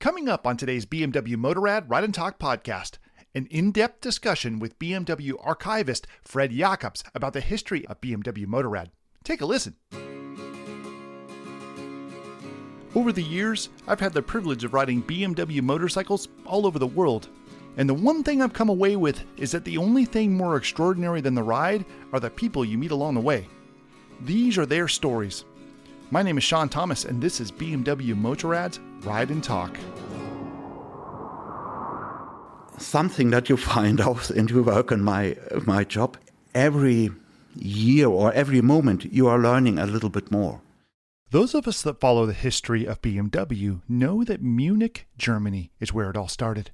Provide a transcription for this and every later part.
Coming up on today's BMW Motorrad Ride and Talk podcast, an in-depth discussion with BMW archivist Fred Jakobs about the history of BMW Motorrad. Take a listen. Over the years, I've had the privilege of riding BMW motorcycles all over the world. And the one thing I've come away with is that the only thing more extraordinary than the ride are the people you meet along the way. These are their stories. My name is Sean Thomas, and this is BMW Motorrad's Ride and Talk. Something that you find out and you work on my job, every year or every moment you are learning a little bit more. Those of us that follow the history of BMW know that Munich, Germany is where it all started.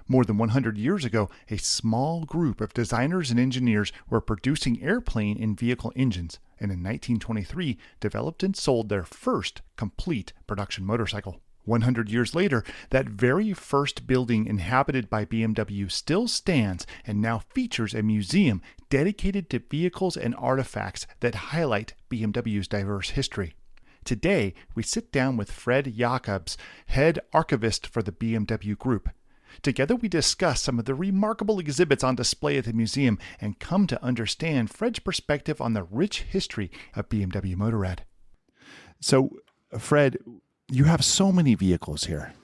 More than 100 years ago, a small group of designers and engineers were producing airplane and vehicle engines, and in 1923 developed and sold their first complete production motorcycle. 100 years later, that very first building inhabited by BMW still stands and now features a museum dedicated to vehicles and artifacts that highlight BMW's diverse history. Today, we sit down with Fred Jakobs, head archivist for the BMW Group. Together we discuss some of the remarkable exhibits on display at the museum and come to understand Fred's perspective on the rich history of BMW Motorrad. So, Fred, you have so many vehicles here,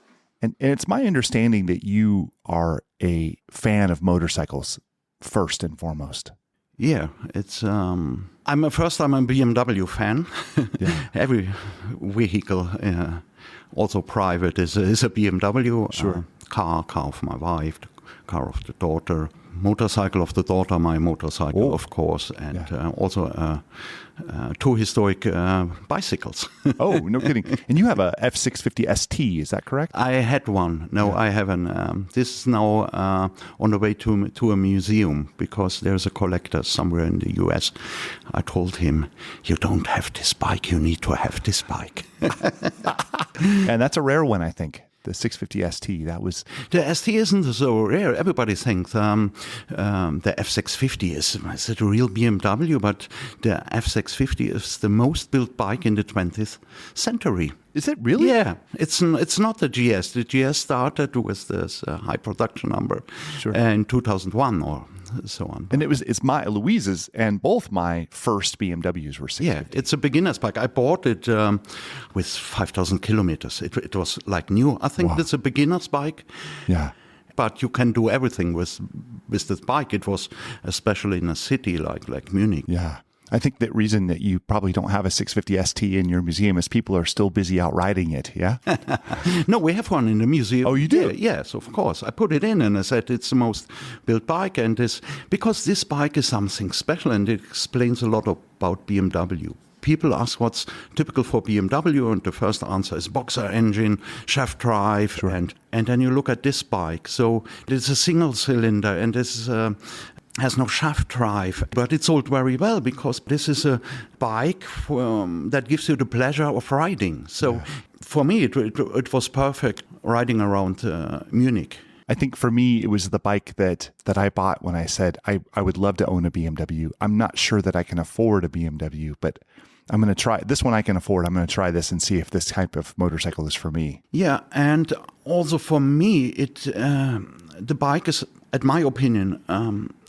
and it's my understanding that you are a fan of motorcycles first and foremost. Yeah, it's. I'm a BMW fan. Yeah. Every vehicle, also private, is a BMW. Sure. Car of my wife, car of the daughter, motorcycle of the daughter, my motorcycle, of course, and also two historic bicycles. Oh, no kidding. And you have a F650 ST, is that correct? I had one. No, I haven't. This is now on the way to a museum because there's a collector somewhere in the US. I told him, you don't have this bike, you need to have this bike. And that's a rare one, I think. The 650 ST, that was... The ST isn't so rare. Everybody thinks the F650 is it a real BMW, but the F650 is the most built bike in the 20th century. Is it really? Yeah, it's not the GS. The GS started with this high production number in 2001 or so on. And it's my Louise's and both my first BMWs were 650. Yeah, it's a beginner's bike. I bought it with 5,000 kilometers. It was like new. I think it's a beginner's bike. Yeah. But you can do everything with this bike. It was especially in a city like Munich. Yeah. I think the reason that you probably don't have a 650 ST in your museum is people are still busy out riding it, yeah? No, we have one in the museum. Oh, you do? Yeah, yes, of course. I put it in and I said it's the most built bike, and because this bike is something special and it explains a lot about BMW. People ask what's typical for BMW, and the first answer is boxer engine, shaft drive, and then you look at this bike. So it's a single cylinder, and this has no shaft drive, but it sold very well because this is a bike that gives you the pleasure of riding. So for me, it was perfect riding around Munich. I think for me, it was the bike that I bought when I said I would love to own a BMW. I'm not sure that I can afford a BMW, but I'm going to try this one. I can afford. I'm going to try this and see if this type of motorcycle is for me. Yeah, and also for me, the bike is, in my opinion,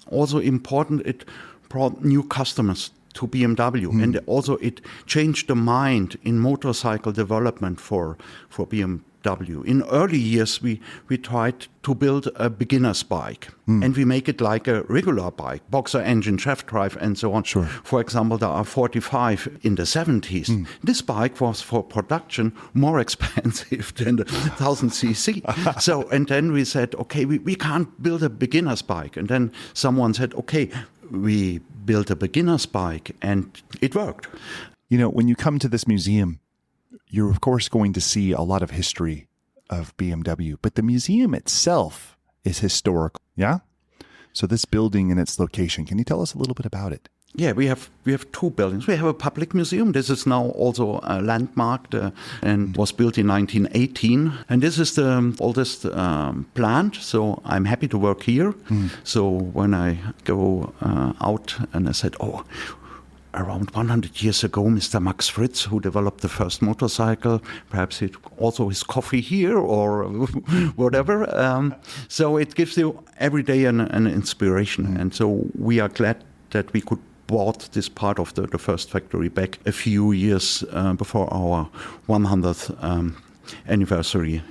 also important. It brought new customers to BMW, and also it changed the mind in motorcycle development for BMW. In early years, we tried to build a beginner's bike, and we make it like a regular bike, boxer engine, shaft drive, and so on. Sure. For example, the R45 in the 70s. This bike was for production more expensive than the 1000cc. So, and then we said, okay, we can't build a beginner's bike. And then someone said, okay, we built a beginner's bike, and it worked. You know, when you come to this museum, you're, of course, going to see a lot of history of BMW, but the museum itself is historical, yeah? So this building and its location, can you tell us a little bit about it? Yeah, we have two buildings. We have a public museum. This is now also a landmark and was built in 1918. And this is the oldest plant, so I'm happy to work here. So when I go out and I said, around 100 years ago, Mr. Max Fritz, who developed the first motorcycle, perhaps it also his coffee here or whatever. So it gives you every day an inspiration. And so we are glad that we could bought this part of the first factory back a few years before our 100th anniversary.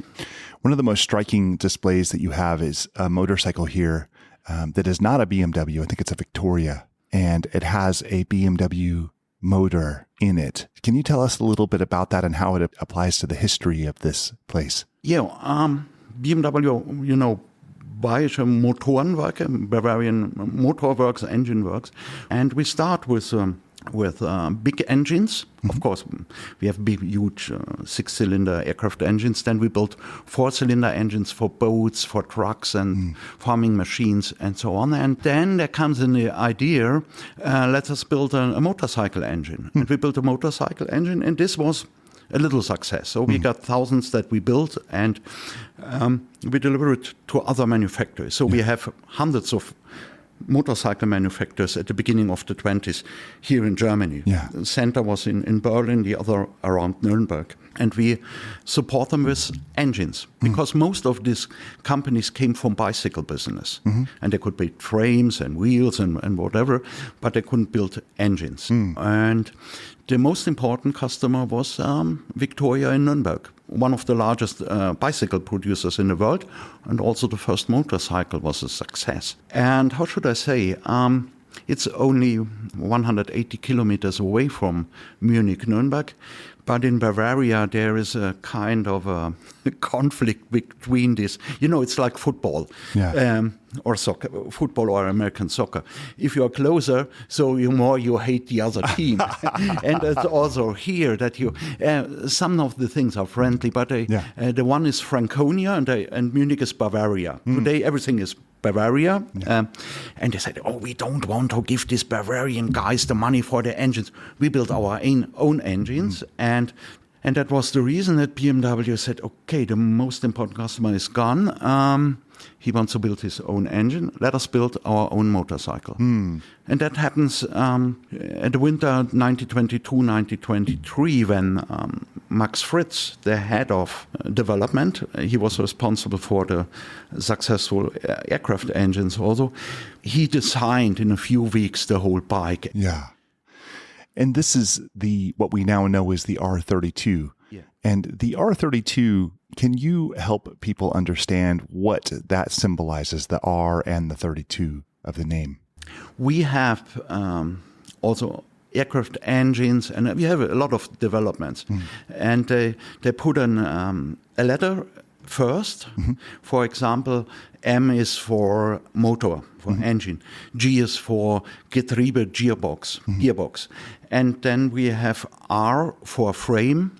One of the most striking displays that you have is a motorcycle here that is not a BMW. I think it's a Victoria, and it has a BMW motor in it. Can you tell us a little bit about that and how it applies to the history of this place? Yeah, BMW, Bayerische Motorenwerke, Bavarian Motor Works, Engine Works, and we start with big engines. Of course, we have big, huge six-cylinder aircraft engines. Then we built four-cylinder engines for boats, for trucks, and farming machines, and so on. And then there comes in the idea, let us build a motorcycle engine. And we built a motorcycle engine, and this was a little success. So we got thousands that we built, and we deliver it to other manufacturers. So we have hundreds of motorcycle manufacturers at the beginning of the 20s here in Germany. Yeah. The center was in Berlin, the other around Nuremberg. And we support them with engines, because most of these companies came from bicycle business. And they could build frames and wheels and whatever, but they couldn't build engines. And the most important customer was Victoria in Nuremberg, one of the largest bicycle producers in the world, and also the first motorcycle was a success. And how should I say, it's only 180 kilometers away from Munich, Nuremberg, but in Bavaria there is a kind of a conflict between this. It's like football. Or soccer, football or American soccer. If you are closer, so you more you hate the other team. And it's also here that some of the things are friendly, but the one is Franconia and Munich is Bavaria. Today everything is Bavaria. And they said, we don't want to give these Bavarian guys the money for the engines. We built our own engines. And that was the reason that BMW said, okay, the most important customer is gone. He wants to build his own engine. Let us build our own motorcycle. And that happens at the winter 1922-1923 when Max Fritz, the head of development, he was responsible for the successful aircraft engines also. He designed in a few weeks the whole bike. Yeah. And this is what we now know is the R32. Yeah. And the R32, can you help people understand what that symbolizes, the R and the 32 of the name? We have also aircraft engines, and we have a lot of developments. And they put a letter first. For example, M is for motor, for engine. G is for Getriebe, gearbox. And then we have R for frame,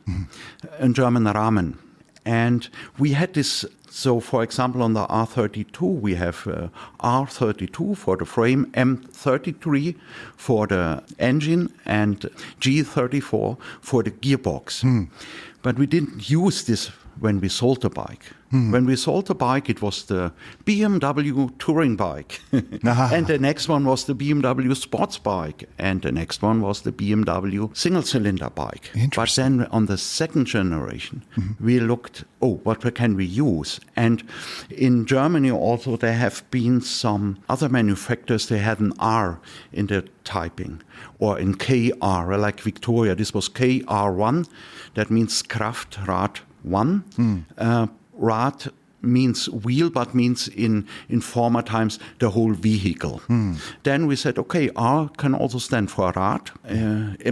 in German Rahmen. And we had this, so for example, on the R32, we have R32 for the frame, M33 for the engine, and G34 for the gearbox. But we didn't use this when we sold the bike. When we sold the bike, it was the BMW touring bike. And the next one was the BMW sports bike. And the next one was the BMW single-cylinder bike. But then on the second generation, we looked, what can we use? And in Germany also, there have been some other manufacturers, they had an R in the typing, or in KR, like Victoria. This was KR1. That means Kraftrad 1. Rad means wheel, but means in former times the whole vehicle. Then we said, okay, R can also stand for Rad,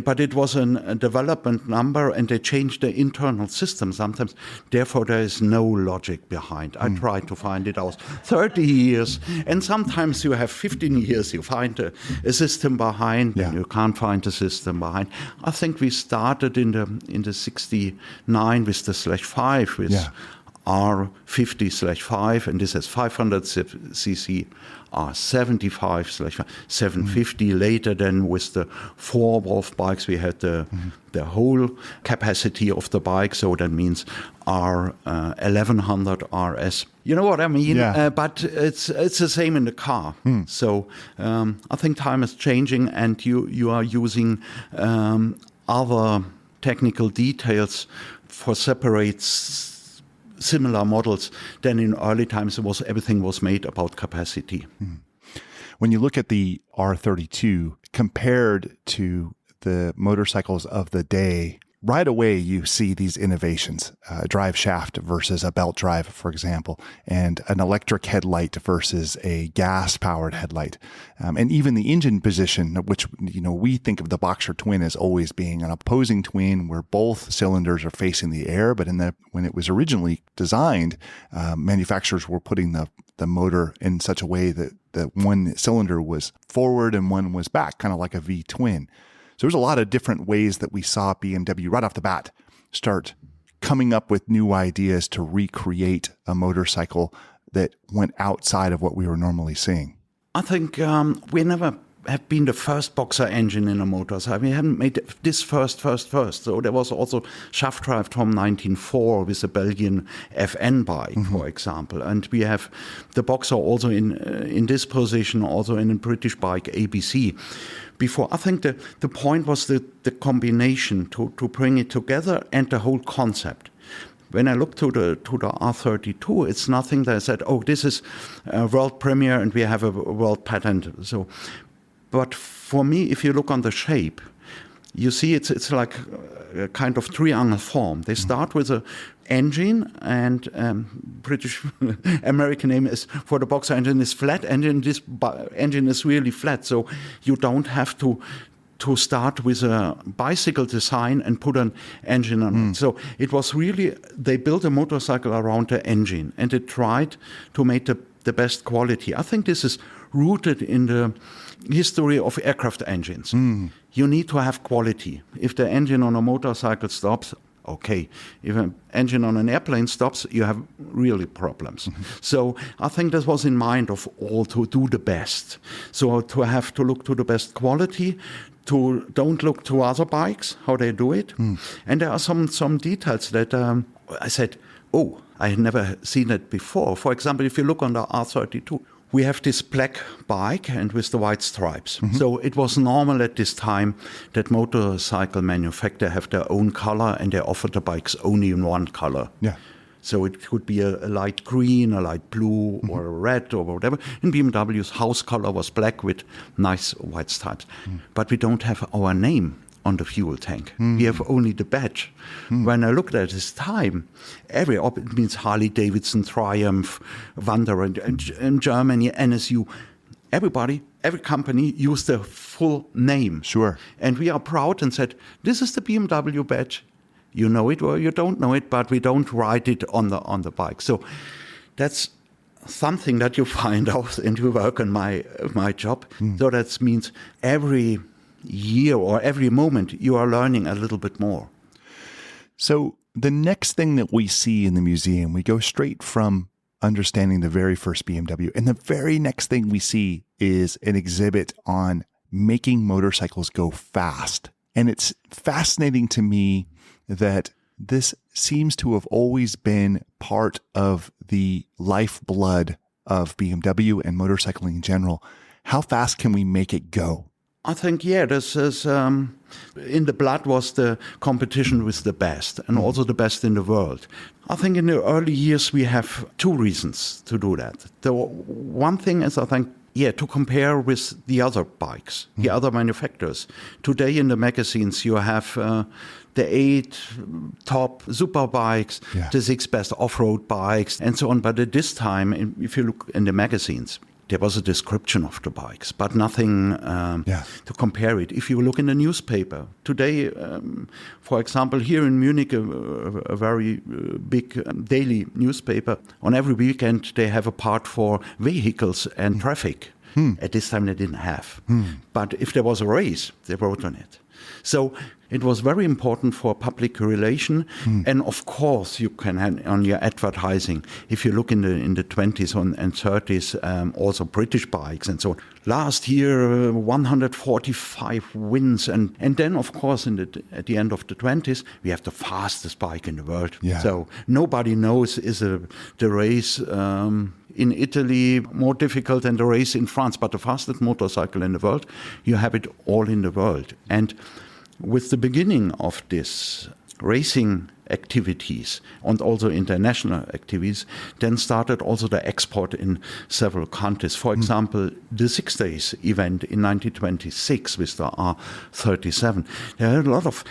but it was a development number and they changed the internal system sometimes. Therefore, there is no logic behind. I tried to find it out 30 years, and sometimes you have 15 years, you find a system behind, and you can't find a system behind. I think we started in the 69 with the /5 with R50/5, and this has 500 cc, R75/5, 750. Later then with the 4-valve bikes, we had the whole capacity of the bike, so that means R1100 RS. You know what I mean? Yeah. But it's the same in the car. So I think time is changing, and you are using other technical details for separate similar models than in early times. Everything was made about capacity. When you look at the R32 compared to the motorcycles of the day, right away you see these innovations, a drive shaft versus a belt drive, for example, and an electric headlight versus a gas-powered headlight. And even the engine position, which we think of the Boxer twin as always being an opposing twin where both cylinders are facing the air, but when it was originally designed, manufacturers were putting the motor in such a way that one cylinder was forward and one was back, kind of like a V-twin. So there's a lot of different ways that we saw BMW right off the bat start coming up with new ideas to recreate a motorcycle that went outside of what we were normally seeing. I think we never have been the first Boxer engine in a motorcycle. We haven't made this first. So there was also shaft drive from 1904 with the Belgian FN bike, for example. And we have the Boxer also in this position, also in a British bike, ABC. Before, I think the point was the combination to bring it together and the whole concept. When I look to the R32, it's nothing that I said, oh, this is a world premiere and we have a world patent. So, but for me, if you look on the shape, you see it's like a kind of triangle form. They start with an engine, and British American name is for the Boxer engine is flat engine. This engine is really flat, so you don't have to start with a bicycle design and put an engine on it. So it was really, they built a motorcycle around the engine, and they tried to make the best quality. I think this is rooted in the history of aircraft engines. You need to have quality. If the engine on a motorcycle stops, okay. If an engine on an airplane stops, you have really problems. So I think this was in mind of all to do the best. So to have to look to the best quality, to don't look to other bikes, how they do it. And there are some details that I said, oh, I had never seen it before. For example, if you look on the R32, we have this black bike and with the white stripes. So it was normal at this time that motorcycle manufacturers have their own color and they offer the bikes only in one color. Yeah. So it could be a light green, a light blue, or a red, or whatever. And BMW's house color was black with nice white stripes. But we don't have our name on the fuel tank. We have only the badge. When I looked at this time, it means Harley Davidson, Triumph, Wanderer, in Germany, NSU, everybody, every company used the full name. Sure. And we are proud and said, this is the BMW badge. You know it or you don't know it, but we don't write it on the bike. So that's something that you find out and you work on my job. So that means every year or every moment you are learning a little bit more. So the next thing that we see in the museum, we go straight from understanding the very first BMW, and the very next thing we see is an exhibit on making motorcycles go fast. And it's fascinating to me that this seems to have always been part of the lifeblood of BMW and motorcycling in general. How fast can we make it go? I think, yeah, this is in the blood was the competition with the best and also the best in the world. I think in the early years we have two reasons to do that. The one thing is, I think, to compare with the other bikes, the other manufacturers. Today in the magazines you have the 8 top super bikes, the 6 best off-road bikes, and so on. But at this time, if you look in the magazines, there was a description of the bikes, but nothing to compare it. If you look in the newspaper, today, for example, here in Munich, a very big daily newspaper, on every weekend they have a part for vehicles and traffic. At this time they didn't have. But if there was a race, they wrote on it. So It was very important for public relation, and of course you can have on your advertising. If you look in the 20s and 30s, also British bikes and so on. Last year, 145 wins, and then of course at the end of the 20s, we have the fastest bike in the world. Yeah. So nobody knows the race in Italy more difficult than the race in France, but the fastest motorcycle in the world, you have it all in the world. And with the beginning of this racing activities and also international activities, then started also the export in several countries. For example, the 6 Days event in 1926 with the R37. There are a lot of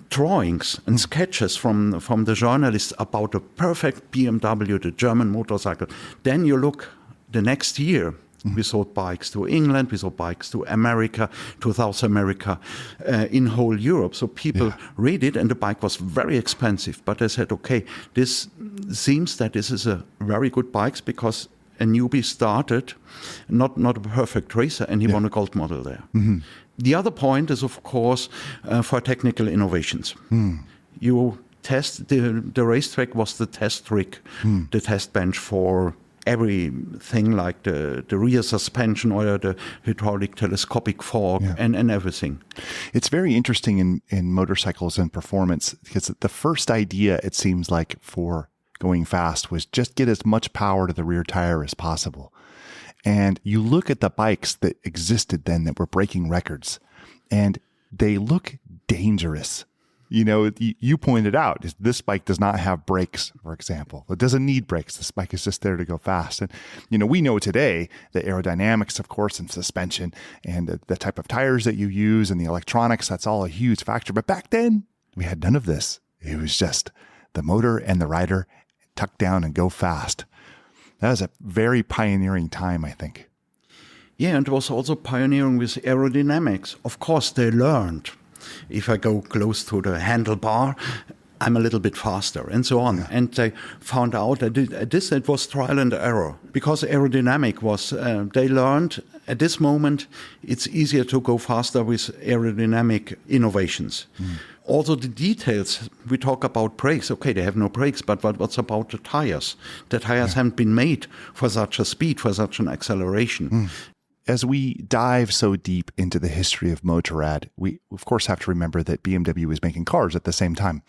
drawings and sketches from the journalists about the perfect BMW, the German motorcycle. Then you look the next year, we sold bikes to England, we sold bikes to America, to South America, in whole Europe. So people read it, and the bike was very expensive. But I said, okay, this seems that this is a very good bike because a newbie started, not a perfect racer, and he won a gold medal there. The other point is, of course, for technical innovations. You test, the racetrack was the test rig, the test bench for everything like the rear suspension or the hydraulic telescopic fork and everything. It's very interesting in motorcycles and performance because the first idea, it seems like, for going fast was just get as much power to the rear tire as possible. And you look at the bikes that existed then that were breaking records, and they look dangerous. You know, you pointed out, this bike does not have brakes, for example. It doesn't need brakes. This bike is just there to go fast. And, you know, we know today the aerodynamics, of course, and suspension and the type of tires that you use and the electronics, that's all a huge factor. But back then, we had none of this. It was just the motor and the rider tuck down and go fast. That was a very pioneering time, I think. Yeah, and it was also pioneering with aerodynamics. Of course, they learned. If I go close to the handlebar, I'm a little bit faster, and so on. And they found out that it was trial and error. Because aerodynamic was, they learned at this moment, it's easier to go faster with aerodynamic innovations. Also the details, we talk about brakes. Okay, they have no brakes, but what's about the tires? The tires haven't been made for such a speed, for such an acceleration. As we dive so deep into the history of Motorrad, we, of course, have to remember that BMW was making cars at the same time.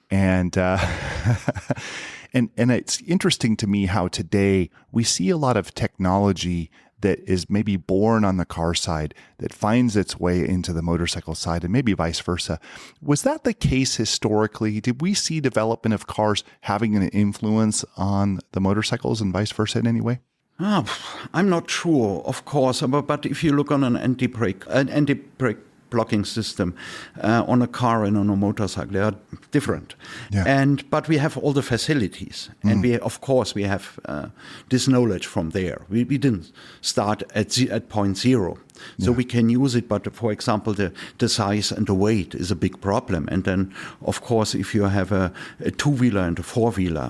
And and it's interesting to me how today we see a lot of technology that is maybe born on the car side that finds its way into the motorcycle side, and maybe vice versa. Was that the case historically? Did we see development of cars having an influence on the motorcycles and vice versa in any way? I'm not sure, of course, but if you look on an anti-brake blocking system on a car and on a motorcycle, they are different. But we have all the facilities, and we have this knowledge from there. We didn't start at point zero. So we can use it, but for example, the size and the weight is a big problem. And then, of course, if you have a two-wheeler and a four-wheeler,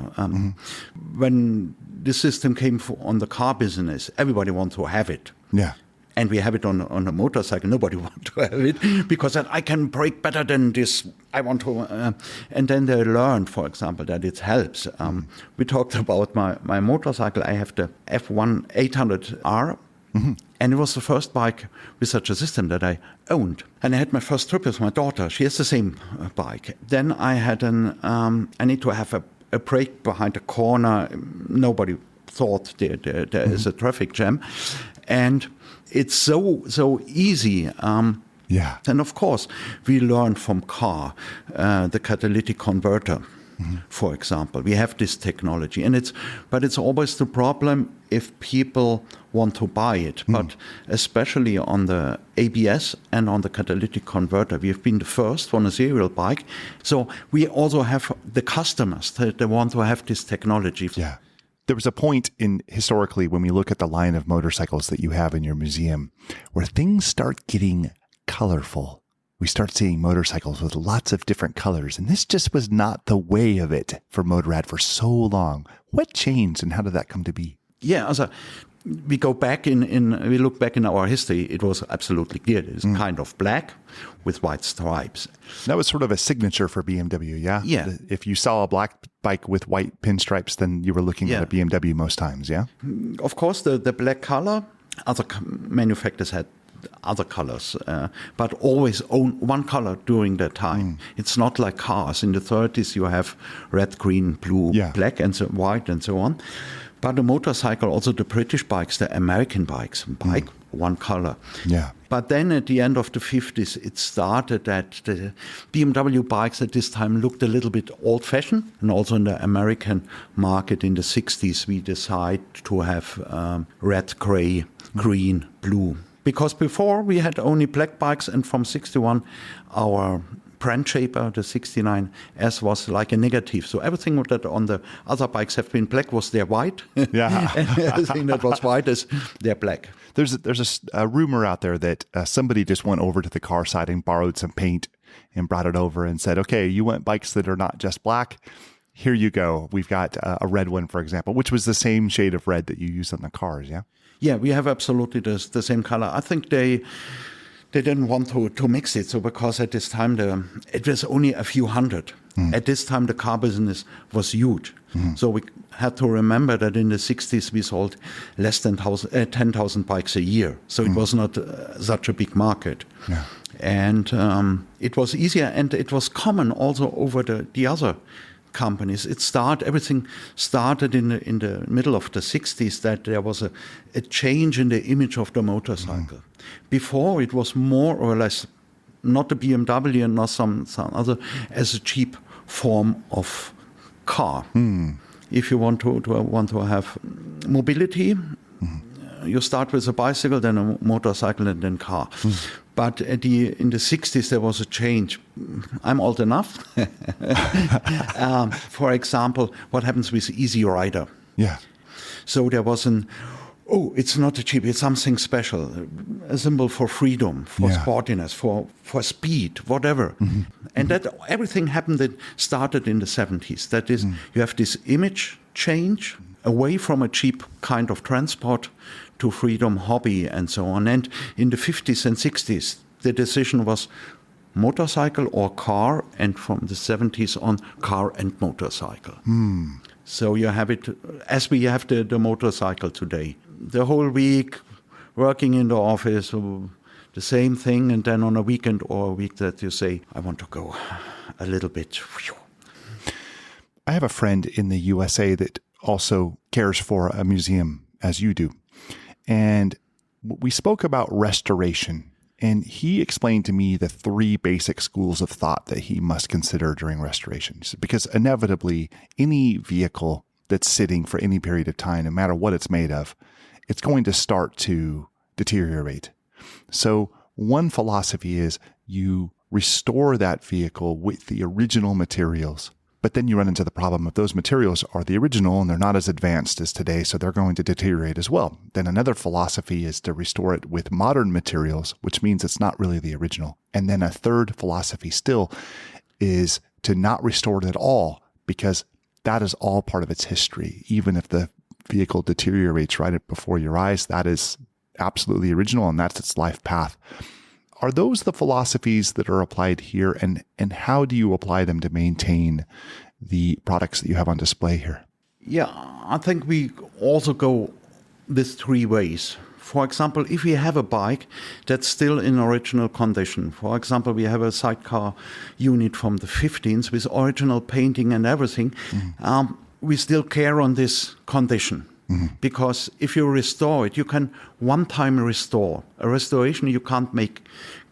when the system came on the car business, everybody wants to have it. And we have it on a motorcycle. Nobody wants to have it because I can brake better than this. I want to. And then they learned, for example, that it helps. We talked about my motorcycle. I have the F1 800R. And it was the first bike with such a system that I owned. And I had my first trip with my daughter. She has the same bike. Then I had I need to have a brake behind a corner. Nobody thought there is a traffic jam. And it's so easy. And of course, we learned from car, the catalytic converter. For example, we have this technology, but it's always the problem if people want to buy it. But especially on the ABS and on the catalytic converter, we have been the first on a serial bike. So we also have the customers that they want to have this technology. There was a point historically when we look at the line of motorcycles that you have in your museum where things start getting colorful. We start seeing motorcycles with lots of different colors, and this just was not the way of it for Motorrad for so long. What changed, and how did that come to be? Yeah, we go back we look back in our history, it was absolutely clear. It's kind of black with white stripes. That was sort of a signature for BMW, yeah? Yeah. If you saw a black bike with white pinstripes, then you were looking at a BMW most times, yeah? Of course, the black color, other manufacturers had other colors, but always own one color during that time. It's not like cars. In the 30s, you have red, green, blue, black, and so white, and so on. But the motorcycle, also the British bikes, the American bikes, one color. Yeah. But then at the end of the 50s, it started that the BMW bikes at this time looked a little bit old-fashioned. And also in the American market in the 60s, we decided to have red, gray, green, blue. Because before we had only black bikes, and from 61, our brand shaper, the 69S, was like a negative. So everything that on the other bikes have been black was their white. Yeah. And everything that was white is their black. There's a rumor out there that somebody just went over to the car side and borrowed some paint and brought it over and said, okay, you want bikes that are not just black? Here you go. We've got a red one, for example, which was the same shade of red that you use on the cars, yeah? Yeah, we have absolutely the same color. I think they didn't want to mix it. So because at this time, it was only a few hundred. At this time, the car business was huge. So we had to remember that in the 60s, we sold less than 10,000 bikes a year. So it was not such a big market. Yeah. And it was easier, and it was common also over the other companies. Everything started in the middle of the 60s, that there was a change in the image of the motorcycle. Before, it was more or less not the BMW and not some other, as a cheap form of car. If you want to have mobility, you start with a bicycle, then a motorcycle, and then car. But in the 60s, there was a change. I'm old enough. For example, what happens with Easy Rider? Yeah. So there was it's not a cheap, it's something special, a symbol for freedom, for sportiness, for speed, whatever. And that everything started in the 70s. That is, you have this image change away from a cheap kind of transport to freedom, hobby, and so on. And in the 50s and 60s, the decision was motorcycle or car, and from the 70s on, car and motorcycle. So you have it as we have the motorcycle today. The whole week, working in the office, the same thing, and then on a weekend or a week that you say, I want to go a little bit. I have a friend in the USA that also cares for a museum, as you do. And we spoke about restoration, and he explained to me the three basic schools of thought that he must consider during restoration. Because inevitably, any vehicle that's sitting for any period of time, no matter what it's made of, it's going to start to deteriorate. So one philosophy is you restore that vehicle with the original materials. But then you run into the problem of those materials are the original and they're not as advanced as today, so they're going to deteriorate as well. Then another philosophy is to restore it with modern materials, which means it's not really the original. And then a third philosophy still is to not restore it at all, because that is all part of its history. Even if the vehicle deteriorates right before your eyes, that is absolutely original and that's its life path. Are those the philosophies that are applied here, and how do you apply them to maintain the products that you have on display here? Yeah, I think we also go this three ways. For example, if we have a bike that's still in original condition, for example, we have a sidecar unit from the 15s with original painting and everything, we still care on this condition. Because if you restore it, you can one time restore. A restoration you can't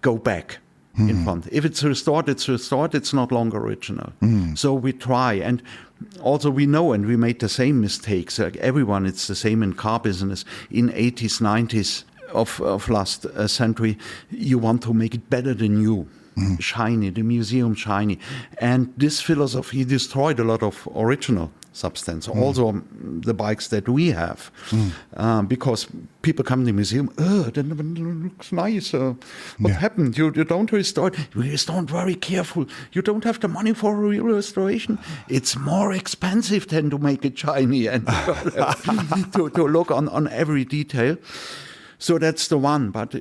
go back in front. If it's restored, it's not longer original. So we try. And also we know, and we made the same mistakes. Like everyone, it's the same in car business. In 80s, 90s of last century, you want to make it better than new. Shiny, the museum shiny. And this philosophy destroyed a lot of original. substance. Also, the bikes that we have, because people come to the museum, that looks nice. What happened? You don't restore it. You restore it very careful. You don't have the money for a real restoration. It's more expensive than to make it shiny and to look on every detail. So that's the one. But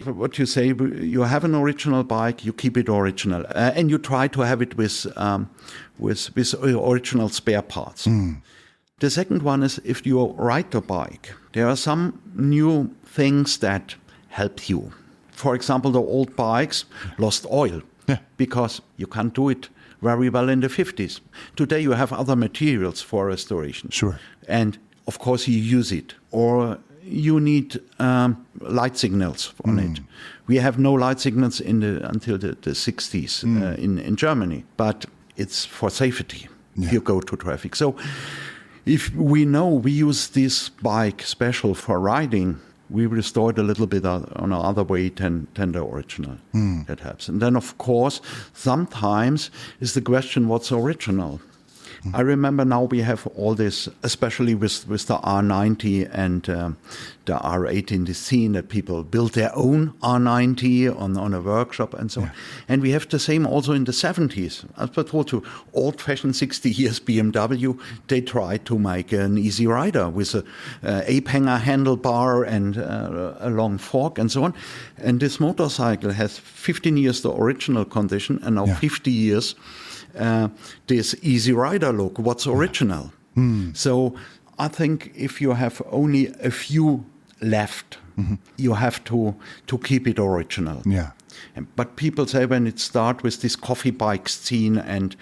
what you say, you have an original bike, you keep it original, and you try to have it with original spare parts. The second one is if you ride the bike, there are some new things that help you. For example, the old bikes lost oil because you can't do it very well in the 50s. Today you have other materials for restoration. Sure. And of course you use it. Or you need light signals on it. We have no light signals until the 60s in Germany, but it's for safety if you go to traffic. So if we know we use this bike special for riding, we restore it a little bit on another way than the original. That helps. And then, of course, sometimes is the question, what's original? I remember now we have all this, especially with the R90 and the R8 in the scene, that people build their own R90 on a workshop and so on. And we have the same also in the 70s. As I told you, old-fashioned 60 years BMW, they tried to make an easy rider with a ape-hanger handlebar and a long fork and so on. And this motorcycle has 15 years the original condition and now 50 years this easy rider look, what's original. So I think if you have only a few left, you have to keep it original. But people say when it starts with this coffee bike scene and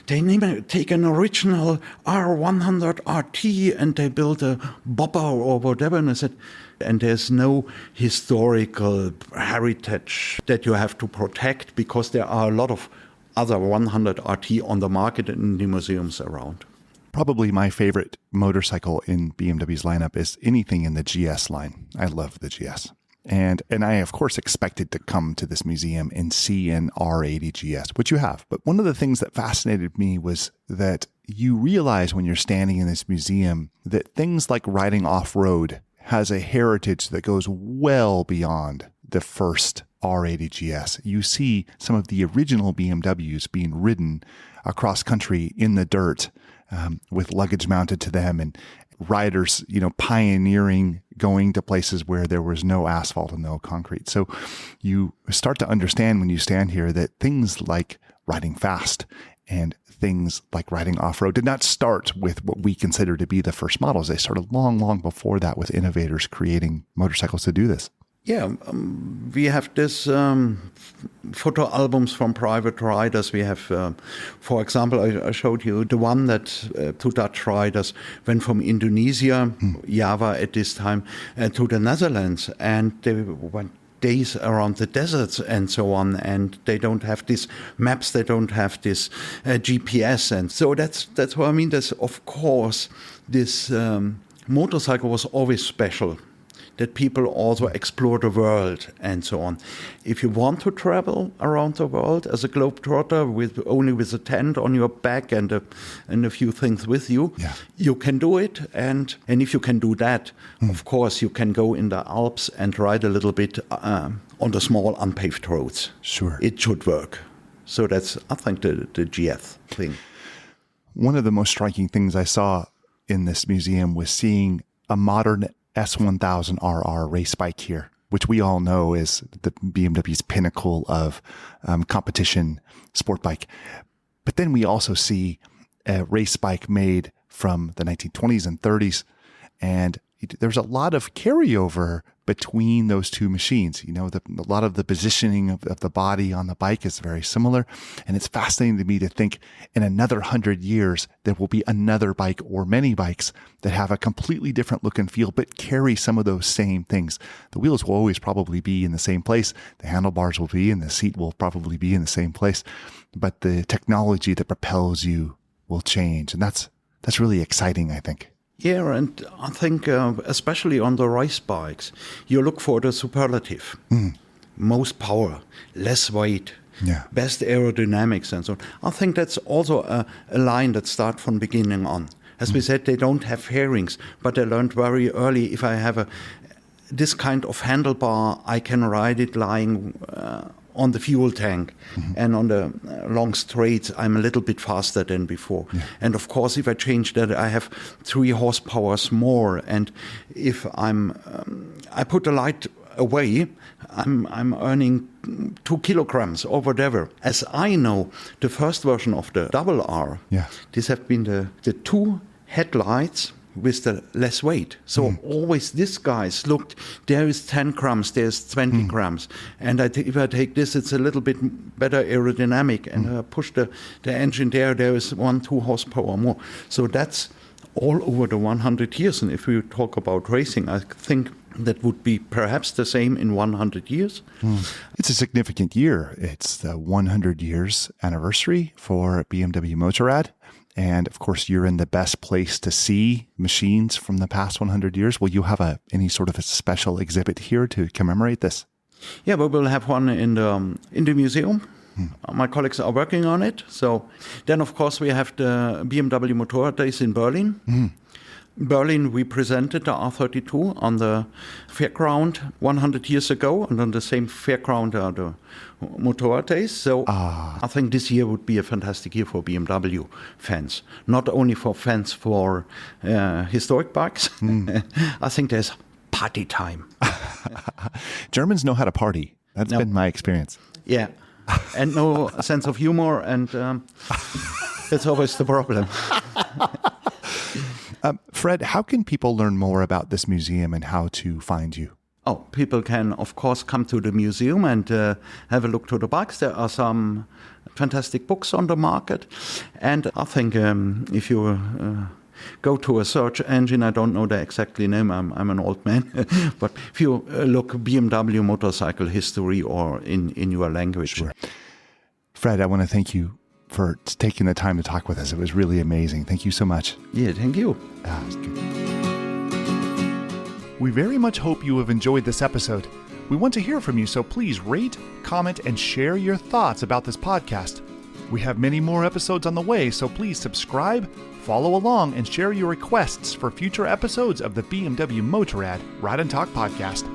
they take an original R100 RT and they build a bobber or whatever, and I said, and there's no historical heritage that you have to protect because there are a lot of other 100 RT on the market in the museums around. Probably my favorite motorcycle in BMW's lineup is anything in the GS line. I love the GS. And I, of course, expected to come to this museum and see an R80 GS, which you have. But one of the things that fascinated me was that you realize when you're standing in this museum that things like riding off-road has a heritage that goes well beyond the first R80 GS. You see some of the original BMWs being ridden across country in the dirt with luggage mounted to them, and riders, pioneering going to places where there was no asphalt and no concrete. So you start to understand when you stand here that things like riding fast and things like riding off-road did not start with what we consider to be the first models. They started long, long before that with innovators creating motorcycles to do this. Yeah, we have this photo albums from private riders. We have, for example, I showed you the one that two Dutch riders went from Indonesia, Java at this time, to the Netherlands, and they went days around the deserts and so on, and they don't have these maps, they don't have this GPS, and so that's what I mean. There's, of course, this motorcycle was always special, that people also explore the world and so on. If you want to travel around the world as a globetrotter only with a tent on your back and a few things with you, you can do it. And if you can do that, of course, you can go in the Alps and ride a little bit on the small unpaved roads. Sure. It should work. So that's, I think, the GF thing. One of the most striking things I saw in this museum was seeing a modern S1000RR race bike here, which we all know is the BMW's pinnacle of competition sport bike. But then we also see a race bike made from the 1920s and 30s. And there's a lot of carryover between those two machines. A lot of the positioning of the body on the bike is very similar. And it's fascinating to me to think in another 100 years, there will be another bike or many bikes that have a completely different look and feel, but carry some of those same things. The wheels will always probably be in the same place. The handlebars will be, and the seat will probably be in the same place. But the technology that propels you will change. And that's really exciting, I think. Yeah, and I think especially on the race bikes, you look for the superlative. Most power, less weight, best aerodynamics and so on. I think that's also a line that starts from beginning on. As we said, they don't have fairings, but they learned very early, if I have this kind of handlebar, I can ride it lying on the fuel tank. And on the long straights, I'm a little bit faster than before. And of course, if I change that, I have 3 horsepower more. And if I put the light away, I'm earning 2 kilograms or whatever. As I know, the first version of the double R, these have been the 2 headlights with the less weight. So always these guys looked, there is 10 grams, there's 20 grams. And if I take this, it's a little bit better aerodynamic. And I push the engine there is 1-2 horsepower more. So that's all over the 100 years. And if we talk about racing, I think that would be perhaps the same in 100 years. It's a significant year. It's the 100 years anniversary for BMW Motorrad. And of course, you're in the best place to see machines from the past 100 years. Will you have any sort of a special exhibit here to commemorate this? Yeah, we will have one in the museum. My colleagues are working on it. So then, of course, we have the BMW Motorrad days in Berlin. Berlin, we presented the R32 on the fairground 100 years ago, and on the same fairground are the Motorrad days. So I think this year would be a fantastic year for BMW fans, not only for fans for historic bikes. I think there's party time. Germans know how to party. That's been my experience. Yeah, and no sense of humor, and that's always the problem. Fred, how can people learn more about this museum and how to find you? Oh, people can, of course, come to the museum and have a look to the bikes. There are some fantastic books on the market. And I think if you go to a search engine, I don't know the exact name, I'm an old man, but if you look BMW motorcycle history or in your language. Sure. Fred, I want to thank you for taking the time to talk with us. It was really amazing. Thank you so much. Yeah, thank you. It's good. We very much hope you have enjoyed this episode. We want to hear from you, so please rate, comment, and share your thoughts about this podcast. We have many more episodes on the way, so please subscribe, follow along, and share your requests for future episodes of the BMW Motorrad Ride and Talk podcast.